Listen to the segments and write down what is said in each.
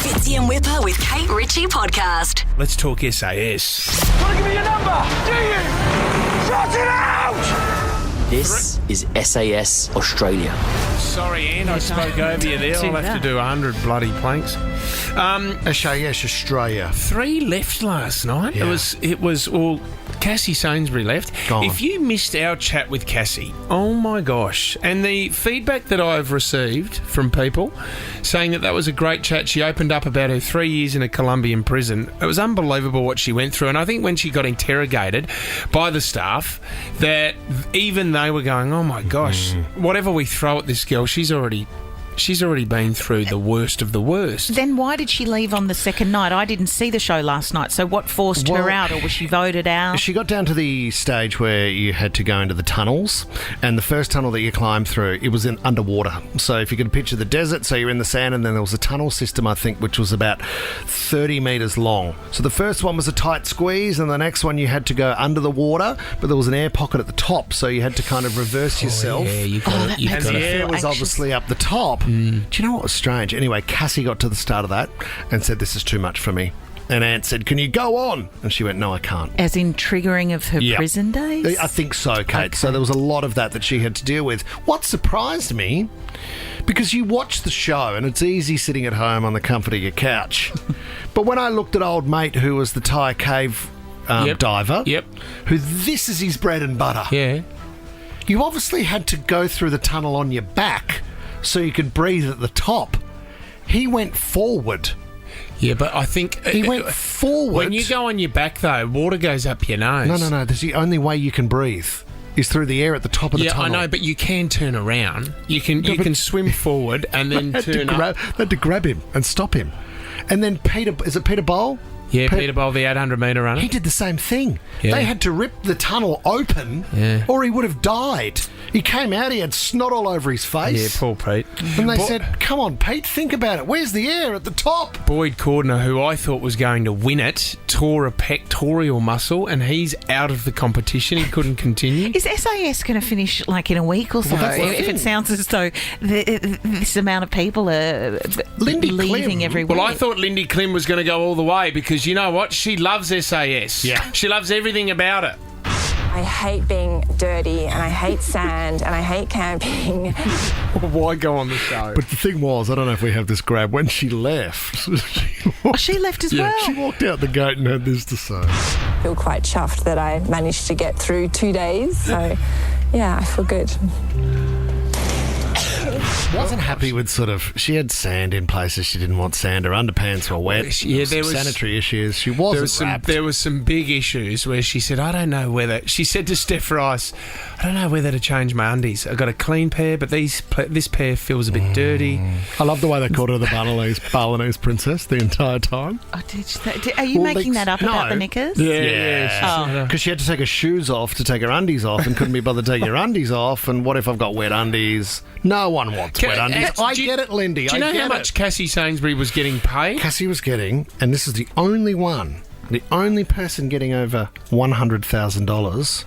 Fitzy and Whipper with Kate Ritchie podcast. Let's talk SAS. Want to give me your number? Do you? Shut it out! This is SAS Australia. Sorry, Anne, I spoke over you there. I'll have to do 100 bloody planks. SAS Australia. 3 left last night. Yeah. It was all Cassie Sainsbury left. Gone. If you missed our chat with Cassie, oh my gosh. And the feedback that I've received from people saying that was a great chat. She opened up about her 3 years in a Colombian prison. It was unbelievable what she went through. And I think when she got interrogated by the staff, that even they were going, oh my gosh, whatever we throw at this girl, she's already been through the worst of the worst. Then why did she leave on the second night? I didn't see the show last night, so what forced her out, or was she voted out? She got down to the stage where you had to go into the tunnels, and the first tunnel that you climbed through, it was in underwater. So if you could picture the desert, so you're in the sand, and then there was a tunnel system, I think, which was about 30 metres long. So the first one was a tight squeeze, and the next one you had to go under the water, but there was an air pocket at the top, so you had to kind of reverse yourself. Yeah, you got And the air was obviously up the top. Do you know what was strange? Anyway, Cassie got to the start of that and said, this is too much for me. And Ant said, can you go on? And she went, no, I can't. As in triggering of her prison days? I think so, Kate. Okay. So there was a lot of that she had to deal with. What surprised me, because you watch the show and it's easy sitting at home on the comfort of your couch. But when I looked at old mate who was the Thai cave diver, who this is his bread and butter. Yeah. You obviously had to go through the tunnel on your back so you could breathe at the top. He went forward. Yeah, but I think... He went forward. When you go on your back, though, water goes up your nose. No. That's the only way you can breathe is through the air at the top of the tunnel. Yeah, I know, but you can turn around. You can swim forward and then turn up. They had to grab him and stop him. And then is it Peter Bowl? Yeah, Peter Bowl, the 800-metre runner. He did the same thing. Yeah. They had to rip the tunnel open or he would have died. He came out, he had snot all over his face. Yeah, poor Pete. And they said, come on, Pete, think about it. Where's the air at the top? Boyd Cordner, who I thought was going to win it, tore a pectoral muscle and he's out of the competition. He couldn't continue. Is SAS going to finish like in a week or so? that's the If thing. it sounds as though this amount of people are Lindy leaving Clem. every week. Well, I thought Lindy Klim was going to go all the way because you know what? She loves SAS. Yeah. She loves everything about it. I hate being dirty and I hate sand and I hate camping. Why go on the show? But the thing was, I don't know if we have this grab, when she left... she left as well. She walked out the gate and had this to say. I feel quite chuffed that I managed to get through 2 days. So, yeah, I feel good. Wasn't happy with she had sand in places she didn't want sand. Her underpants were wet. Yeah, there Some was sanitary issues. She wasn't wrapped. There was some big issues where she said, I don't know whether... She said to Steph Rice, I don't know whether to change my undies. I got a clean pair, but this pair feels a bit dirty. I love the way they called her the Balinese princess the entire time. Oh, are you making that up about the no. knickers? Yeah. Because she had to take her shoes off to take her undies off and couldn't be bothered to take her undies off. And what if I've got wet undies? No one wants wet undies. I get it, Lindy. Do you know how much Cassie Sainsbury was getting paid? Cassie was getting, and this is the only person getting over $100,000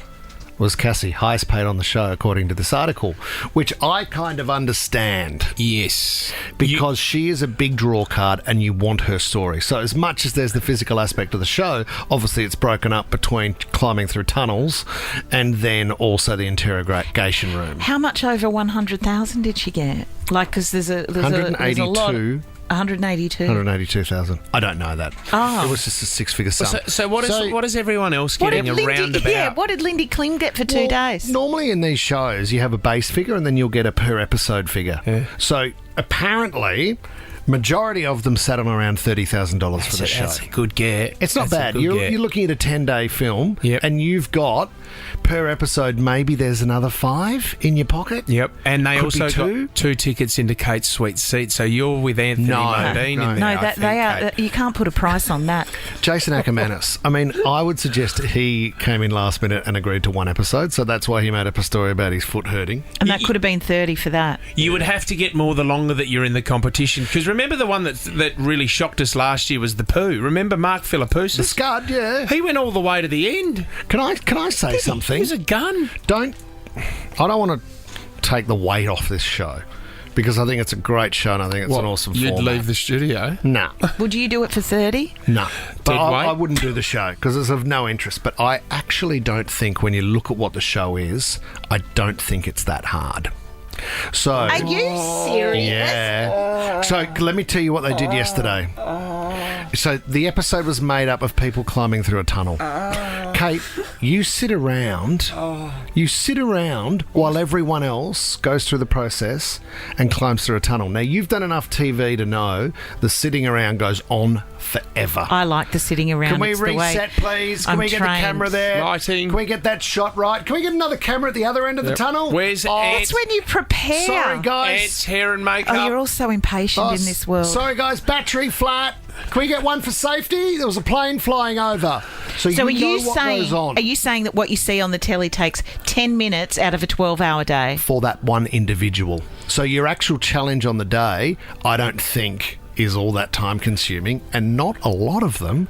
was Cassie, highest paid on the show, according to this article, which I kind of understand. Yes. Because she is a big draw card and you want her story. So as much as there's the physical aspect of the show, obviously it's broken up between climbing through tunnels and then also the interrogation room. How much over 100,000 did she get? Like, because there's a lot. 182,000. I don't know that. Oh. It was just a six-figure sum. So what is everyone else getting around about? Yeah, what did Lindy Klim get for 2 days? Normally in these shows, you have a base figure and then you'll get a per episode figure. Yeah. So apparently, majority of them sat on around $30,000 for the show. That's a good get. It's not bad. You're looking at a 10-day film and you've got, per episode, maybe there's another 5 in your pocket. Yep. And they Could also be 2. got 2 tickets into Kate's sweet seat, so you're with Anthony Modine in there. No, they are. You can't put a price on that. Jason Ackermanis. I mean, I would suggest he came in last minute and agreed to 1 episode, so that's why he made up a story about his foot hurting. And that could have been 30 for that. You would have to get more the longer that you're in the competition, because remember the one that really shocked us last year was the poo. Remember Mark Philippoussis? The Scud, yeah. He went all the way to the end. Can I say something? It was a gun. I don't want to take the weight off this show, because I think it's a great show and I think it's an awesome You'd format. leave the studio? No. Would you do it for 30? No. But Dead weight? I wouldn't do the show because it's of no interest. But I actually don't think when you look at what the show is, I don't think it's that hard. So, Are you serious? yeah. So let me tell you what they did yesterday. So the episode was made up of people climbing through a tunnel. Kate, you sit around. You sit around while everyone else goes through the process and climbs through a tunnel. Now you've done enough TV to know the sitting around goes on forever. I like the sitting around. Can we It's the way reset, please? Can I'm we get trained. the camera there? Lighting. Can we get that shot right? Can we get another camera at the other end of the tunnel? Where's It's when you prepare. Sorry, guys. Ants, hair and makeup? Oh, you're all so impatient in this world. Sorry, guys. Battery flat. Can we get one for safety? There was a plane flying over. So So you know what goes on. are you saying that what you see on the telly takes 10 minutes out of a 12-hour day? For that one individual. So your actual challenge on the day, I don't think is all that time consuming, and not a lot of them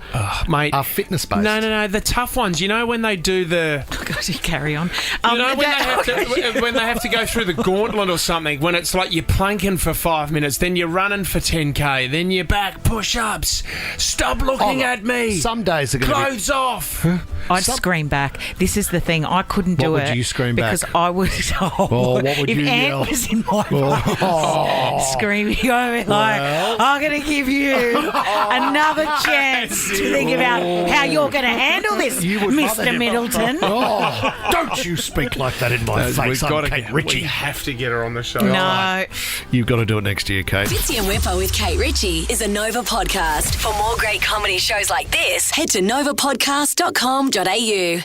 Mate. are fitness based. No. The tough ones. You know when they do the... Oh, God, you carry on. You know when they have to go through the gauntlet or something, when it's like you're planking for 5 minutes, then you're running for 10k, then you're back, push-ups, stop looking at me, Some days are going to be... clothes off. I'd scream back. This is the thing. I couldn't do What it. would you scream back? Because I would... what would if you Ant yell? was in my voice, screaming, I would like, I'm going to give you another chance to think about how you're going to handle this, You would mother Mr. him. Middleton. Oh, don't you speak like that in my face. I'm Kate We Ritchie. have to get her on the show. No. You've got to do it next year, Kate. Fitzy and Whipper with Kate Ritchie is a Nova podcast. For more great comedy shows like this, head to novapodcast.com.au.